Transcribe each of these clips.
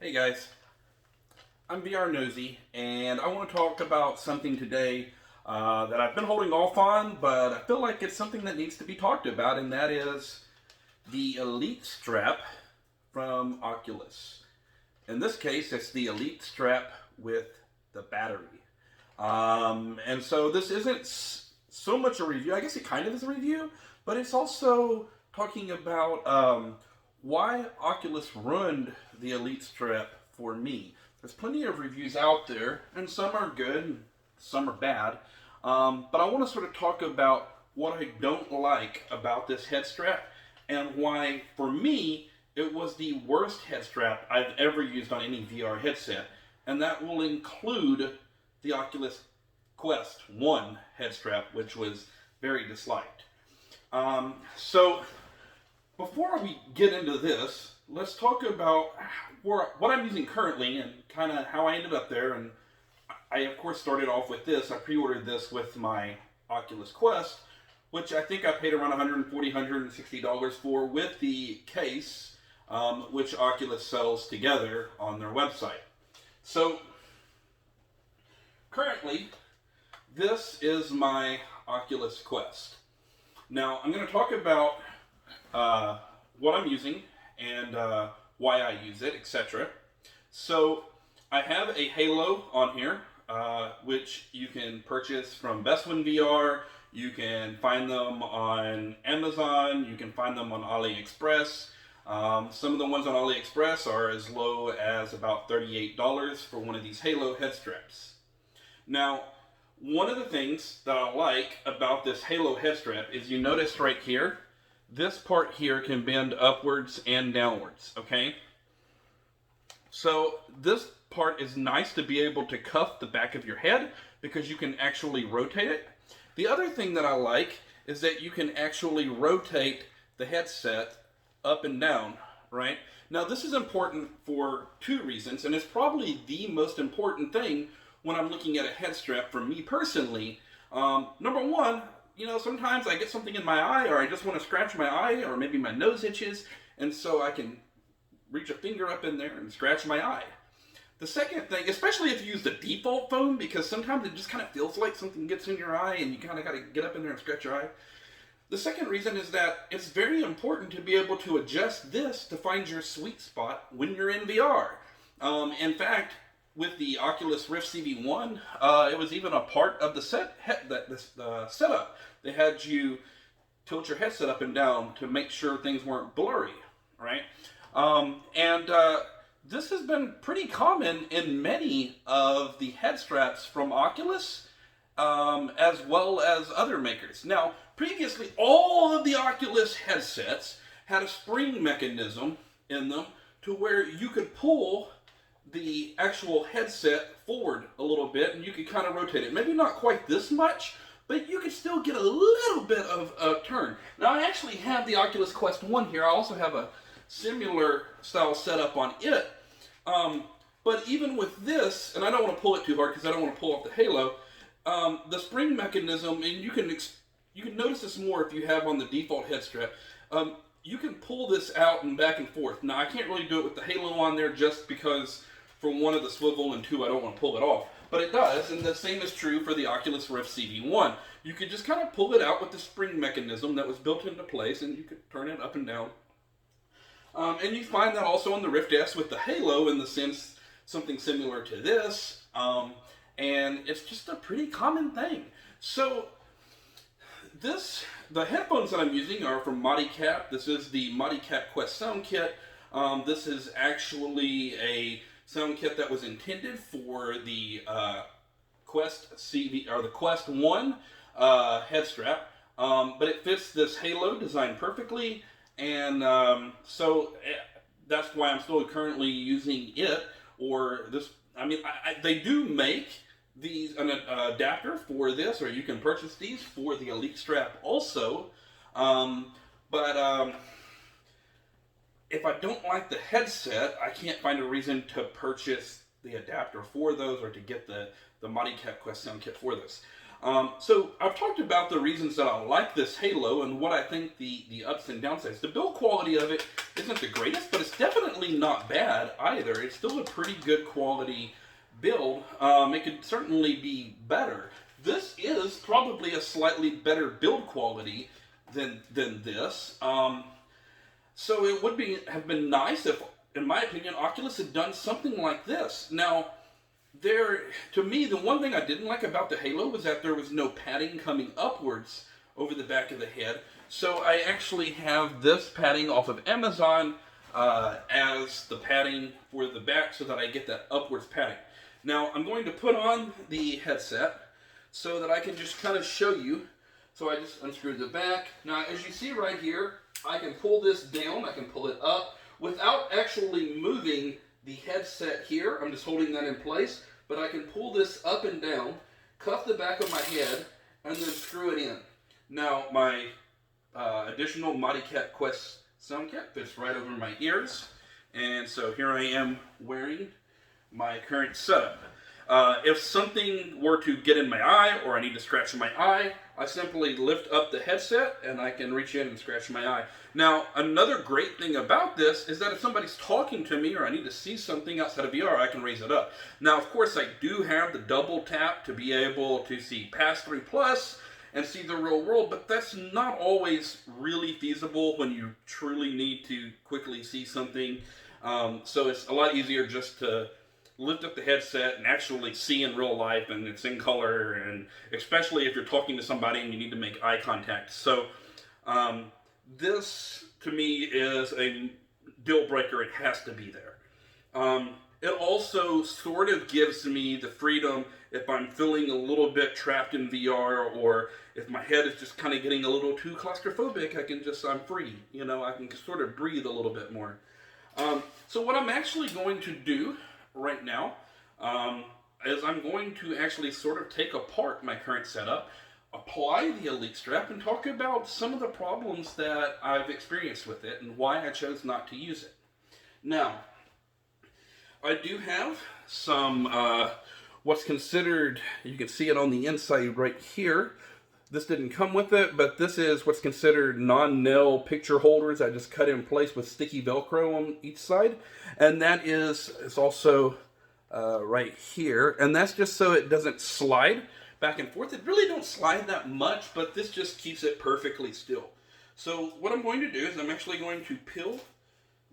Hey guys, I'm VR Nosy, and I want to talk about something today that I've been holding off on, but I feel like it's something that needs to be talked about, and that is the Elite Strap from Oculus. In this case, it's the Elite Strap with the battery. And so this isn't so much a review. I guess it kind of is a review, but it's also talking about why Oculus ruined the Elite Strap for me. There's plenty of reviews out there, and some are good, and some are bad. But I want to sort of talk about what I don't like about this head strap, and why, for me, it was the worst head strap I've ever used on any VR headset. And that will include the Oculus Quest 1 head strap, which was very disliked. So, before we get into this, let's talk about what I'm using currently and kind of how I ended up there. And I, of course, started off with this. I pre-ordered this with my Oculus Quest, which I think I paid around $140, $160 for with the case, which Oculus sells together on their website. So, currently, this is my Oculus Quest. Now, I'm going to talk about what I'm using and why I use it, etc. So, I have a Halo on here, which you can purchase from Best One VR. You can find them on Amazon. You can find them on AliExpress. Some of the ones on AliExpress are as low as about $38 for one of these Halo head straps. Now, one of the things that I like about this Halo head strap is you notice right here, this part here can bend upwards and downwards, okay? So this part is nice to be able to cuff the back of your head because you can actually rotate it. The other thing that I like is that you can actually rotate the headset up and down, right? Now this is important for two reasons, and it's probably the most important thing when I'm looking at a head strap for me personally. Number one, sometimes I get something in my eye, or I just want to scratch my eye, or maybe my nose itches, and so I can reach a finger up in there and scratch my eye. The second thing, especially if you use the default phone, because sometimes it just kind of feels like something gets in your eye and you kind of got to get up in there and scratch your eye. The second reason is that it's very important to be able to adjust this to find your sweet spot when you're in VR. In fact, with the Oculus Rift CV1, it was even a part of the setup. They had you tilt your headset up and down to make sure things weren't blurry, right? This has been pretty common in many of the head straps from Oculus, as well as other makers. Now, previously, all of the Oculus headsets had a spring mechanism in them to where you could pull the actual headset forward a little bit and you could kind of rotate it. Maybe not quite this much, but you could still get a little bit of a turn. Now, I actually have the Oculus Quest 1 here. I also have a similar style setup on it. But even with this, and I don't want to pull it too hard because I don't want to pull off the Halo, the spring mechanism, and you can notice this more if you have on the default head strap, you can pull this out and back and forth. Now, I can't really do it with the Halo on there just because, for one, of the swivel, and two, I don't want to pull it off. But it does, and the same is true for the Oculus Rift CV1. You could just kind of pull it out with the spring mechanism that was built into place, and you could turn it up and down. And you find that also on the Rift S with the Halo, in the sense something similar to this. And it's just a pretty common thing. So, the headphones that I'm using are from Modicap. This is the Modicap Quest soundkit. This is actually a soundkit that was intended for the Quest CV or the Quest 1 head strap, but it fits this Halo design perfectly, and so that's why I'm still currently using it. Or this, they do make an adapter for this, or you can purchase these for the Elite strap also. If I don't like the headset, I can't find a reason to purchase the adapter for those or to get the Modicap Quest sound kit for this. So I've talked about the reasons that I like this Halo and what I think the ups and downsides. The build quality of it isn't the greatest, but it's definitely not bad either. It's still a pretty good quality build. It could certainly be better. This is probably a slightly better build quality than this. So it would have been nice if, in my opinion, Oculus had done something like this. Now, to me, the one thing I didn't like about the Halo was that there was no padding coming upwards over the back of the head. So I actually have this padding off of Amazon as the padding for the back so that I get that upwards padding. Now, I'm going to put on the headset so that I can just kind of show you. So I just unscrewed the back. Now, as you see right here, I can pull this down, I can pull it up without actually moving the headset here. I'm just holding that in place, but I can pull this up and down, cuff the back of my head, and then screw it in. Now, my additional ModiCat Quest sound kit fits right over my ears, and so here I am wearing my current setup. If something were to get in my eye, or I need to scratch my eye, I simply lift up the headset and I can reach in and scratch my eye. Now, another great thing about this is that if somebody's talking to me or I need to see something outside of VR, I can raise it up. Now, of course, I do have the double tap to be able to see past 3 Plus and see the real world, but that's not always really feasible when you truly need to quickly see something. So it's a lot easier just to lift up the headset and actually see in real life, and it's in color, and especially if you're talking to somebody and you need to make eye contact. So this to me is a deal breaker. It has to be there. It also sort of gives me the freedom if I'm feeling a little bit trapped in VR, or if my head is just kind of getting a little too claustrophobic, I'm free. You know, I can sort of breathe a little bit more. So what I'm actually going to do right now is I'm going to actually sort of take apart my current setup, apply the Elite Strap, and talk about some of the problems that I've experienced with it and why I chose not to use it. Now, I do have some what's considered, you can see it on the inside right here. This didn't come with it, but this is what's considered non-nail picture holders. I just cut in place with sticky Velcro on each side. And that is also right here. And that's just so it doesn't slide back and forth. It really don't slide that much, but this just keeps it perfectly still. So what I'm going to do is I'm actually going to peel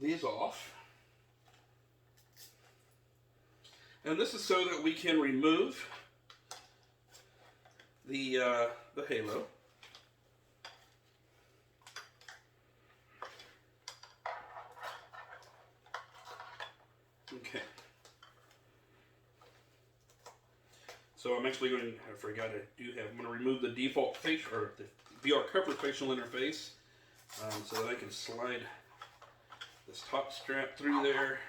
these off. And this is so that we can remove the Halo. Okay. So I'm actually going to, I'm going to remove the default face, or the VR cover facial interface, so that I can slide this top strap through there.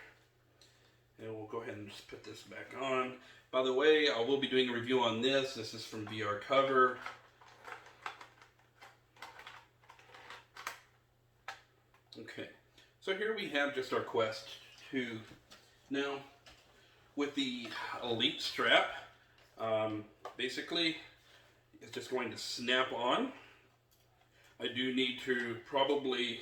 And we'll go ahead and just put this back on. By the way, I will be doing a review on this. This is from VR Cover. Okay, so here we have just our Quest 2. Now, with the Elite Strap, basically, it's just going to snap on. I do need to probably,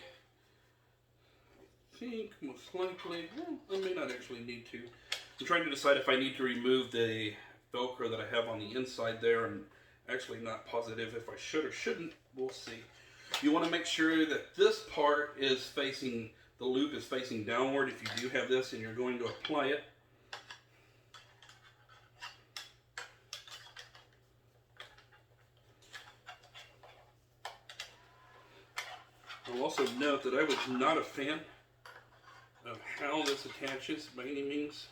I think, most likely, well, I may not actually need to. I'm trying to decide if I need to remove the Velcro that I have on the inside there. I'm actually not positive if I should or shouldn't. We'll see. You want to make sure that this part is facing, the loop is facing downward if you do have this and you're going to apply it. I'll also note that I was not a fan of how this attaches by any means.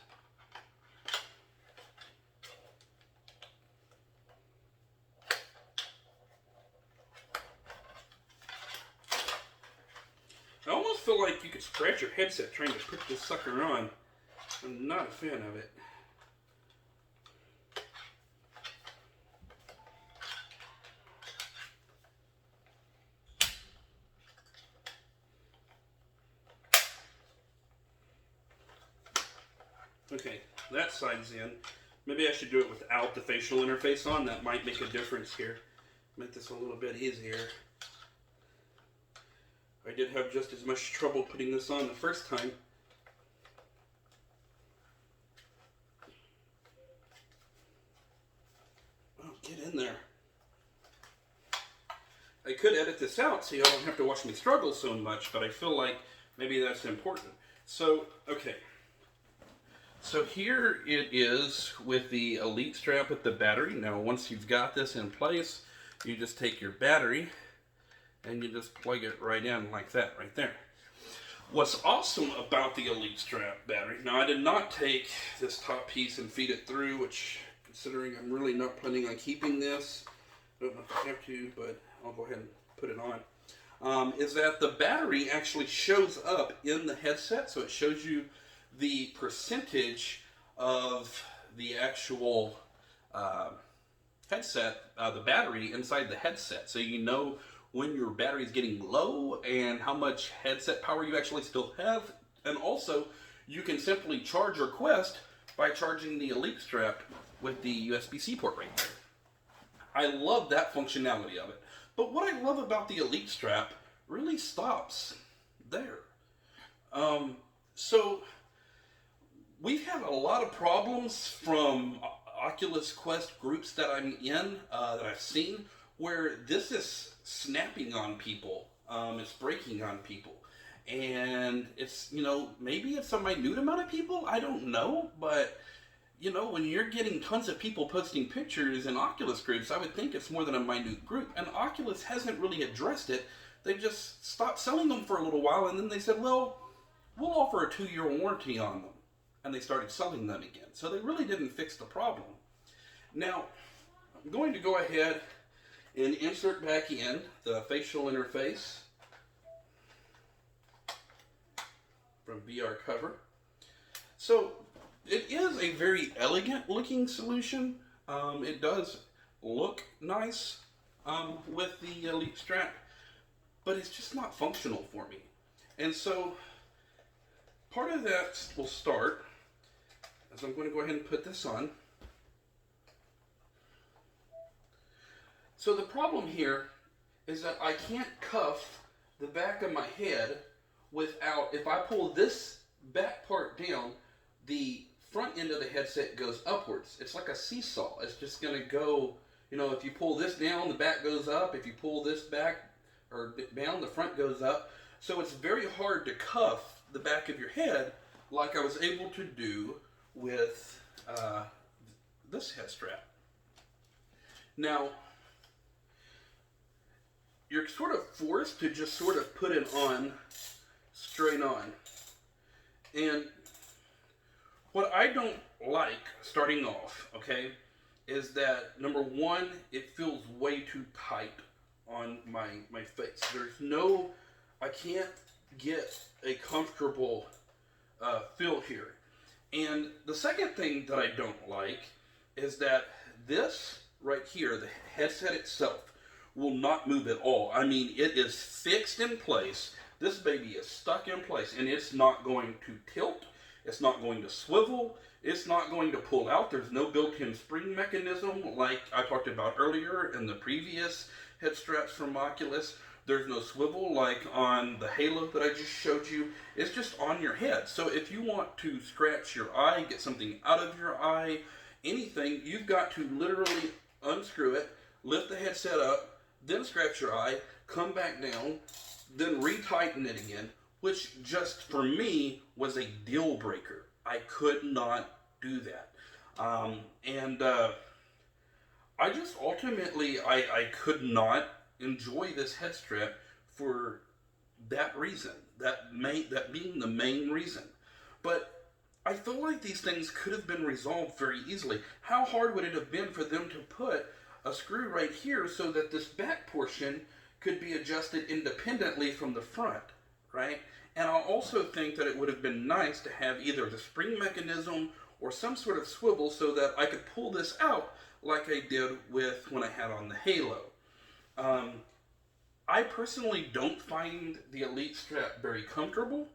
I almost feel like you could scratch your headset trying to put this sucker on. I'm not a fan of it. Okay, that side's in. Maybe I should do it without the facial interface on. That might make a difference here. Make this a little bit easier. I did have just as much trouble putting this on the first time. Oh, get in there. I could edit this out so you don't have to watch me struggle so much, but I feel like maybe that's important. So, okay. So here it is with the Elite strap with the battery. Now, once you've got this in place, you just take your battery and you just plug it right in like that, right there. What's awesome about the Elite strap battery, now I did not take this top piece and feed it through, which, considering I'm really not planning on keeping this, I don't know if I have to, but I'll go ahead and put it on, is that the battery actually shows up in the headset, so it shows you the percentage of the actual headset, the battery inside the headset, so you know when your battery is getting low and how much headset power you actually still have. And also, you can simply charge your Quest by charging the Elite strap with the USB-C port right there. I love that functionality of it. But what I love about the Elite strap really stops there. So we've had a lot of problems from Oculus Quest groups that I'm in, that I've seen, where this is snapping on people, it's breaking on people. And it's, you know, maybe it's a minute amount of people, I don't know, but you know, when you're getting tons of people posting pictures in Oculus groups, I would think it's more than a minute group. And Oculus hasn't really addressed it. They just stopped selling them for a little while, and then they said, well, we'll offer a 2-year warranty on them. And they started selling them again. So they really didn't fix the problem. Now, I'm going to go ahead and insert back in the facial interface from VR Cover. So it is a very elegant looking solution. It does look nice with the Elite strap, but it's just not functional for me. And so part of that will start as I'm going to go ahead and put this on. So the problem here is that I can't cuff the back of my head without, if I pull this back part down, the front end of the headset goes upwards. It's like a seesaw. It's just going to go, you know, if you pull this down, the back goes up. If you pull this back or down, the front goes up. So it's very hard to cuff the back of your head like I was able to do with this head strap. Now, you're sort of forced to just sort of put it on straight on. And what I don't like starting off, okay, is that number one, it feels way too tight on my face. There's no, I can't get a comfortable feel here. And the second thing that I don't like is that this right here, the headset itself, will not move at all. I mean, it is fixed in place. This baby is stuck in place, and it's not going to tilt. It's not going to swivel. It's not going to pull out. There's no built-in spring mechanism like I talked about earlier in the previous head straps from Oculus. There's no swivel like on the Halo that I just showed you. It's just on your head. So if you want to scratch your eye, get something out of your eye, anything, you've got to literally unscrew it, lift the headset up, then scratch your eye, come back down, then retighten it again, which just for me was a deal breaker. I could not do that. I just ultimately, I could not enjoy this head strap for that reason, that being the main reason. But I feel like these things could have been resolved very easily. How hard would it have been for them to put a screw right here so that this back portion could be adjusted independently from the front, right? And I also think that it would have been nice to have either the spring mechanism or some sort of swivel so that I could pull this out like I did with when I had on the Halo. I personally don't find the Elite strap very comfortable.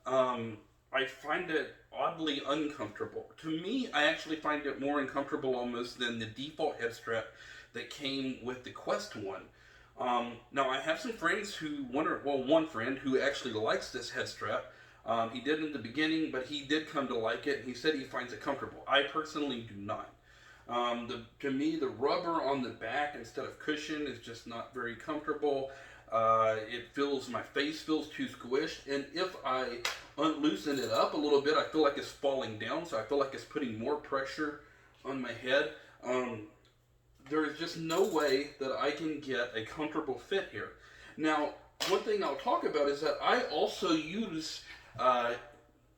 I find it oddly uncomfortable. To me, I actually find it more uncomfortable almost than the default head strap that came with the Quest 1. Now, I have some friends who, one friend who actually likes this head strap. He did in the beginning, but he did come to like it. He said he finds it comfortable. I personally do not. To me, the rubber on the back instead of cushion is just not very comfortable. My face feels too squished, and if I unloosen it up a little bit, I feel like it's falling down, so I feel like it's putting more pressure on my head. There is just no way that I can get a comfortable fit here. Now, one thing I'll talk about is that I also use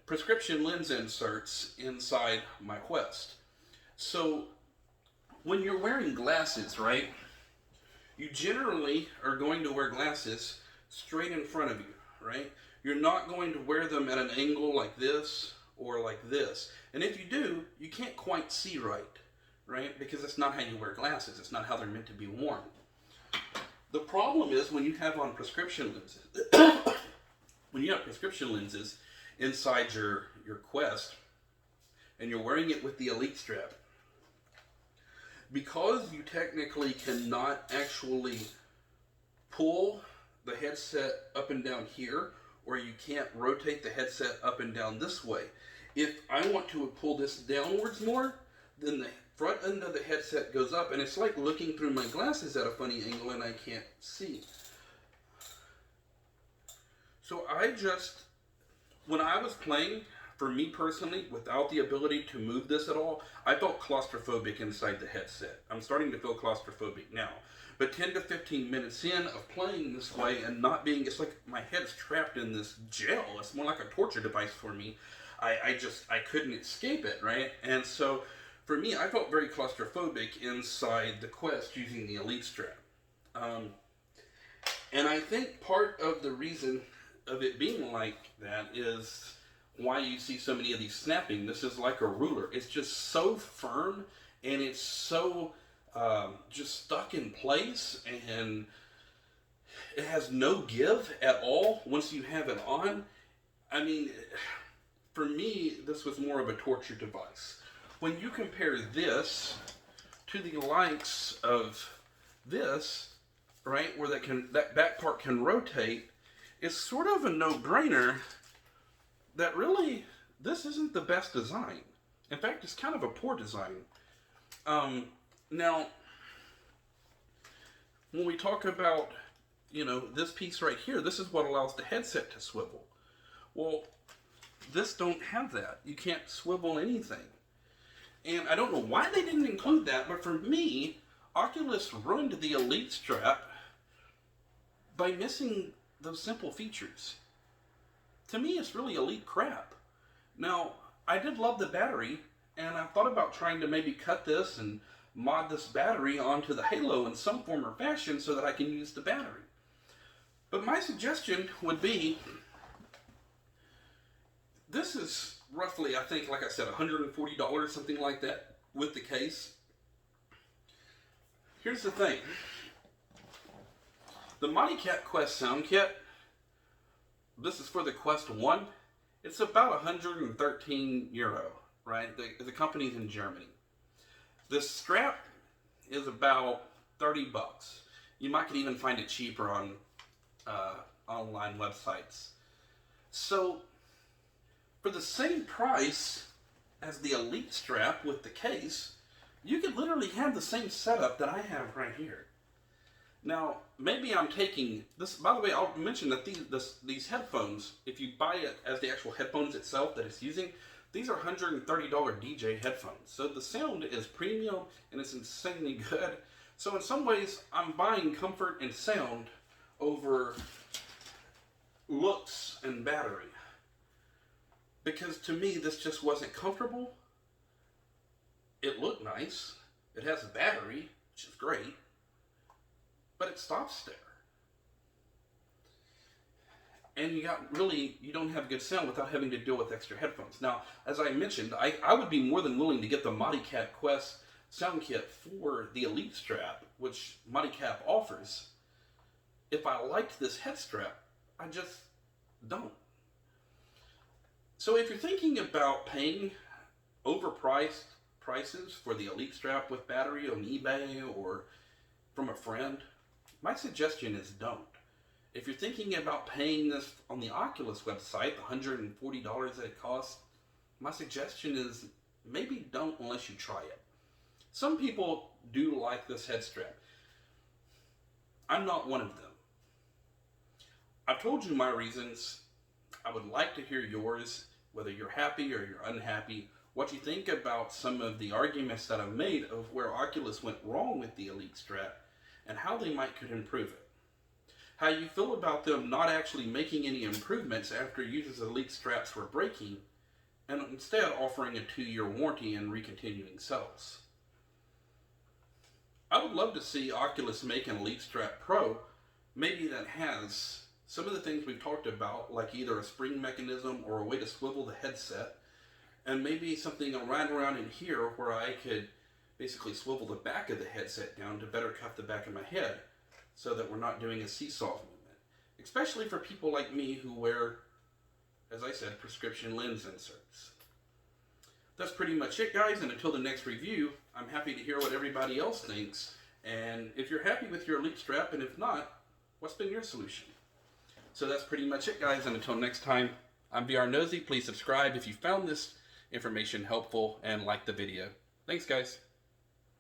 prescription lens inserts inside my Quest. So, when you're wearing glasses, right, you generally are going to wear glasses straight in front of you, right? You're not going to wear them at an angle like this or like this. And if you do, you can't quite see right? Because that's not how you wear glasses. It's not how they're meant to be worn. The problem is when you have on prescription lenses, when you have prescription lenses inside your Quest, and you're wearing it with the Elite strap, because you technically cannot actually pull the headset up and down here, or you can't rotate the headset up and down this way. If I want to pull this downwards more, then the front end of the headset goes up, and it's like looking through my glasses at a funny angle and I can't see. So when I was playing, for me personally, without the ability to move this at all, I felt claustrophobic inside the headset. I'm starting to feel claustrophobic now. But 10 to 15 minutes in of playing this way and not being, it's like my head's trapped in this gel. It's more like a torture device for me. I couldn't escape it, right? And so, for me, I felt very claustrophobic inside the Quest using the Elite strap. And I think part of the reason of it being like that is why you see so many of these snapping. This is like a ruler. It's just so firm, and it's so just stuck in place, and it has no give at all once you have it on. I mean, for me, this was more of a torture device. When you compare this to the likes of this, right, where that back part can rotate, it's sort of a no-brainer that really this isn't the best design. In fact, it's kind of a poor design. Now, when we talk about, this piece right here, this is what allows the headset to swivel. Well, this don't have that. You can't swivel anything. And I don't know why they didn't include that, but for me, Oculus ruined the Elite strap by missing those simple features. To me, it's really Elite crap. Now, I did love the battery, and I thought about trying to maybe cut this and mod this battery onto the Halo in some form or fashion so that I can use the battery. But my suggestion would be, this is roughly, I think, like I said, $140, something like that, with the case. Here's the thing. The ModiCat Quest sound kit, this is for the Quest 1, it's about 113 euro, right? The company's in Germany. This strap is about 30 bucks. You might could even find it cheaper on online websites. So, for the same price as the Elite strap with the case, you could literally have the same setup that I have right here. Now, maybe I'm taking this, by the way, I'll mention that these headphones, if you buy it as the actual headphones itself that it's using, these are $130 DJ headphones. So the sound is premium and it's insanely good. So in some ways, I'm buying comfort and sound over looks and battery. Because to me, this just wasn't comfortable. It looked nice. It has a battery, which is great. But it stops there. And you don't have good sound without having to deal with extra headphones. Now, as I mentioned, I would be more than willing to get the ModiCat Quest sound kit for the Elite strap, which ModiCat offers, if I liked this head strap. I just don't. So if you're thinking about paying overpriced prices for the Elite Strap with battery on eBay or from a friend, my suggestion is don't. If you're thinking about paying this on the Oculus website, the $140 that it costs, my suggestion is maybe don't unless you try it. Some people do like this head strap. I'm not one of them. I've told you my reasons. I would like to hear yours, whether you're happy or you're unhappy, what you think about some of the arguments that I've made of where Oculus went wrong with the Elite Strap and how they could improve it. How you feel about them not actually making any improvements after users' Elite Straps were breaking and instead offering a 2-year warranty and recontinuing sales. I would love to see Oculus make an Elite Strap Pro, maybe that has some of the things we've talked about, like either a spring mechanism or a way to swivel the headset, and maybe something right around in here where I could basically swivel the back of the headset down to better cuff the back of my head so that we're not doing a seesaw movement. Especially for people like me who wear, as I said, prescription lens inserts. That's pretty much it, guys, and until the next review, I'm happy to hear what everybody else thinks, and if you're happy with your Elite Strap, and if not, what's been your solution? So that's pretty much it, guys, and until next time, I'm VR Nosy. Please subscribe if you found this information helpful and like the video. Thanks, guys.